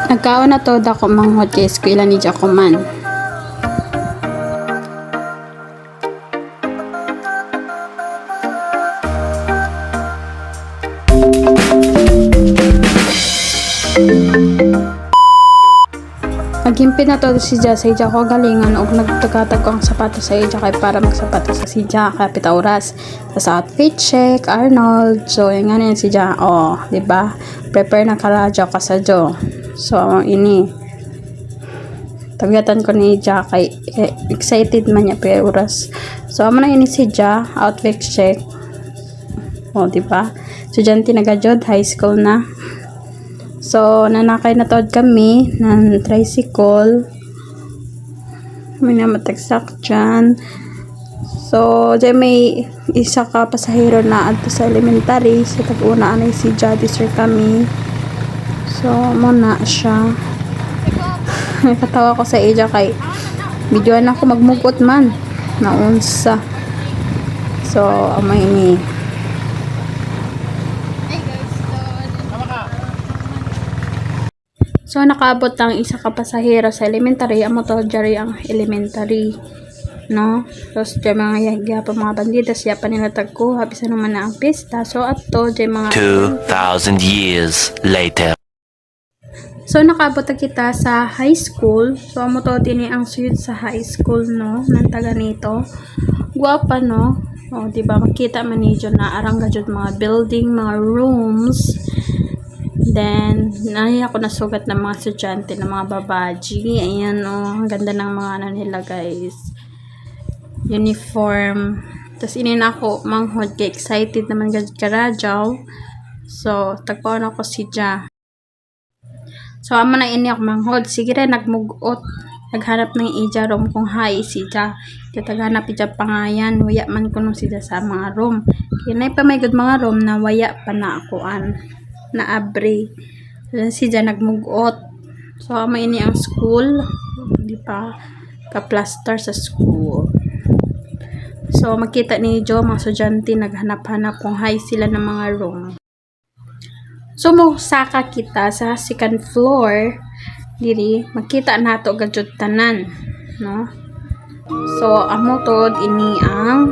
Nagkaon na to dako manghod kay eskwela ni Jacoman. Naghimpin na to si Ja sa ija ko galingan og nagtagatag ko ang sapatos sa ija kay para magsapatos sa si Ja kapit oras sa outfit check Arnold. So yung ano si Ja, oh di ba, prepare na karadyo ka sa Jo. So ini tagatan ko ni Ja kay excited man niya pero oras. So amo na ini si Ja, outfit check, oh di ba, estudyante na gajud, high school na. So, nanakay na tawad kami ng tricycle. May namatagsak dyan. So, dyan may isa ka pasahero na adto sa elementary. So, tag-una anay si Jody sir kami. So, muna siya. Nakatawa ko sa ija kay videoan ako magmugot man. Naunsa. So, amay ini. So, nakaabot ang isa ka pasahero sa elementary. Amo to, jari ang elementary. No? So, dyan mga yagya mga bandida. Siya pa nila tagkuha. Bisa naman na ang pista. So, at to, dyan mga 2,000 years later. So, nakaabot na kita sa high school. So, amo to, din ang suyod sa high school, no? Nang taga nito. Guwapa, no? O, diba? Makita man niyo na arang gajud mga building, mga rooms. Then, naiya ko nasugat ng mga estudyante ng mga babaji. Ayan, oh. Ang ganda ng mga ano nila, guys. Uniform. Tapos, inin ako, manghod kay excited naman karadyaw. So, tagpaon ako si Ja. So, amo na ini ako manghod. Sige rin, nagmugot. Naghanap ng ija room kung hi si Ja. Kataghanap ija pangayan. Waya man ko nung si Ja sa mga room. Kaya pa may good mga room na waya pa na akuan. Na abre. Si Ja nagmugot. So, amo ini ang school. Di pa ka-plaster sa school. So, makita ni Jo, mga estudyante naghanap-hanap kung hi sila ng mga room. So, saka kita sa second floor. Diri, makita nato gajud tanan. No? So, amo to, ini ang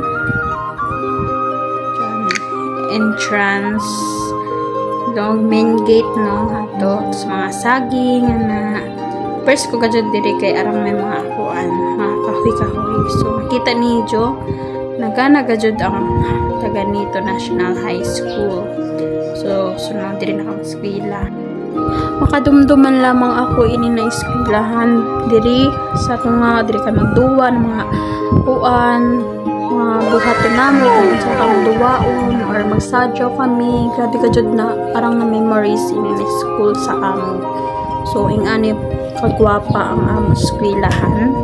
entrance. Yung main gate, no, ato sa mga saging na first ko gajud diri kay arang may mga akuan, mga kahoy-kahoy. So makita ni Jo nagana gajud ang taga nito National High School. So sunod diri na kang eskwela. Makadumduman lamang ako ini na eskwelahan diri sa tunga diri ka magduwa ng mga kuan, mga buhaton namin kung sa kang duwaon or magsadyo kami. Grabe ka jud na parang na memories in the school sa amo. So ing ani kagwapa ang amo eskwelahan.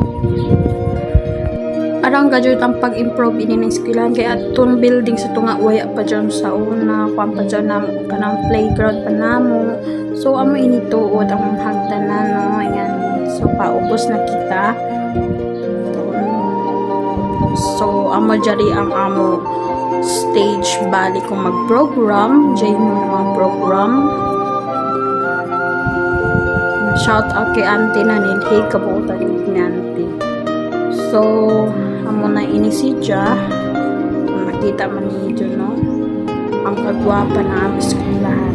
Arang gajud ang pag-improve ini ng eskwelahan kay atong building sa tunga waya pa dyan sa una kuan pa dyan namo kanang playground pa namo. So amo ini tuod ang hagdanan, no, ayan. So paubos na kita. So, amo jari ang amo stage bali kung mag-program. Jay mo na mga program. Shout out kay auntie na nilhi kabuutan ni auntie. So, amo na ini si Ja. Kung nakita man niyo, no? Ang kagwapa na amo eskwelahan.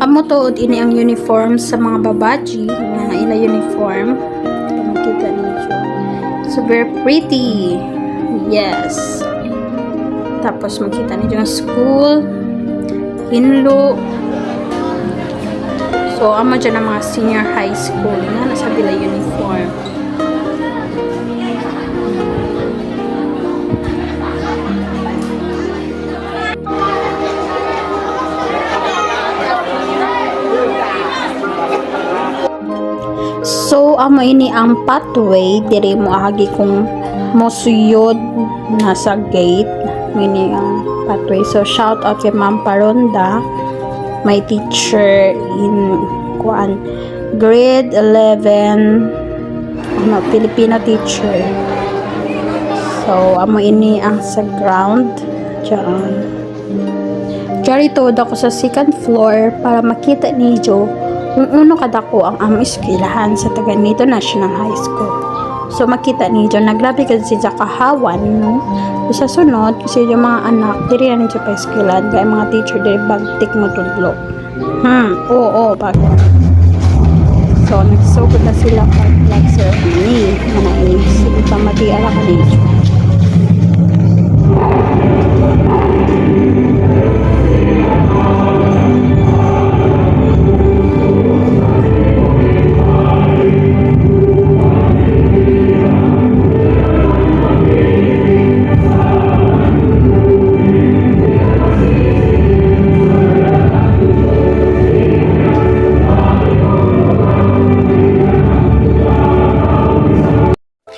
Amo tuod ini ang uniform sa mga babaji na ila uniform. Makita niyo. So very pretty. Yes. Tapos makita niyo ang school. Hinlo. So amo dyan ang mga senior high school na nasa bila uniform. So, amo ini ang pathway diri mo agi kung mosuyod nasa gate. Mini ang pathway. So, shout out kay Ma'am Paronda, my teacher in grade 11, Filipino teacher. So, amo ini ang sa ground. Diyan. Dito ako sa second floor para makita niyo kung uno kadako ang among eskwelahan sa taga nito National High School. So makita niyo naglabi kasi siya kahawan no. Sa sunod kasi yung mga anak diri na niyo pa eskwelahan kay mga teacher diri bagtik mo tudlo. Oo bag. So nagsugod na sila pag flag ceremony mga sige pa matiala ka niyo.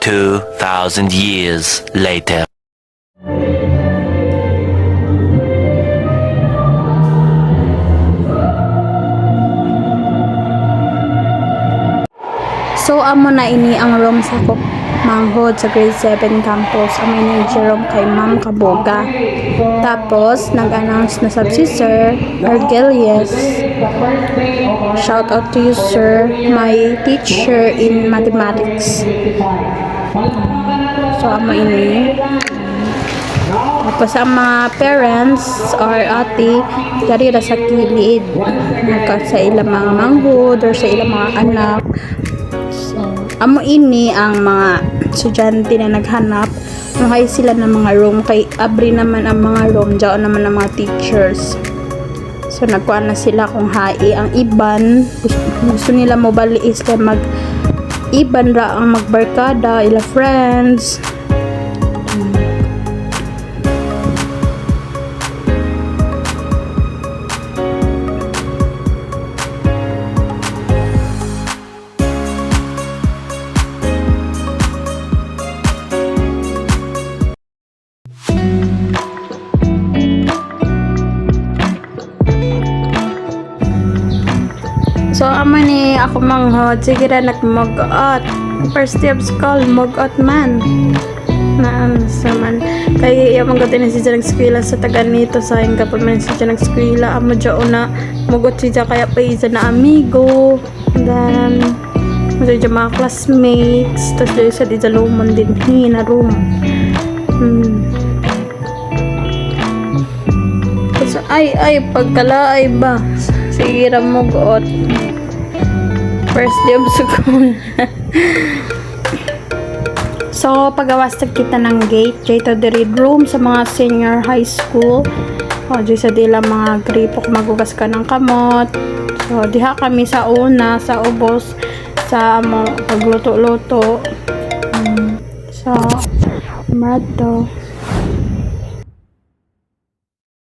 2,000 years later. So amo na ini ang room sa manghod sa grade 7 campus. Amo ni Jerome kay Ma'am Kaboga. Tapos nag-announce na sab si Sir Argelius. Shout out to you, sir, my teacher in mathematics. So amo ini. Tapos ang mga parents or ate dari ra sa kilid sa ilang mga manghod or sa ilang mga anak. Amo ini ang mga estudyante na naghanap mahay sila ng mga room kay abri naman ang mga room diyan naman ang mga teachers. So nagkuha na sila kung hai ang iban gusto nila mo bali is mag iban ra ang magbarkada ila friends. So amo ni ako manghod sige ra nagmag-out first day of school mag-out man na sa man kay yung mga gatin si Janag Skwila sa taga nito sa hingga pa man si Janag Skwila amo dyan na magot si Janag kaya pa isa na amigo then magot dyan mga classmates tapos dyan sa di lumon din na room so, ay pagkalaay ba sige ra mag-out first day of school. So pagawas kita ng gate dito diri room sa mga senior high school dito sa dila mga gripo magugas ka ng kamot. So diha kami sa una sa ubos sa pagluto-luto so mato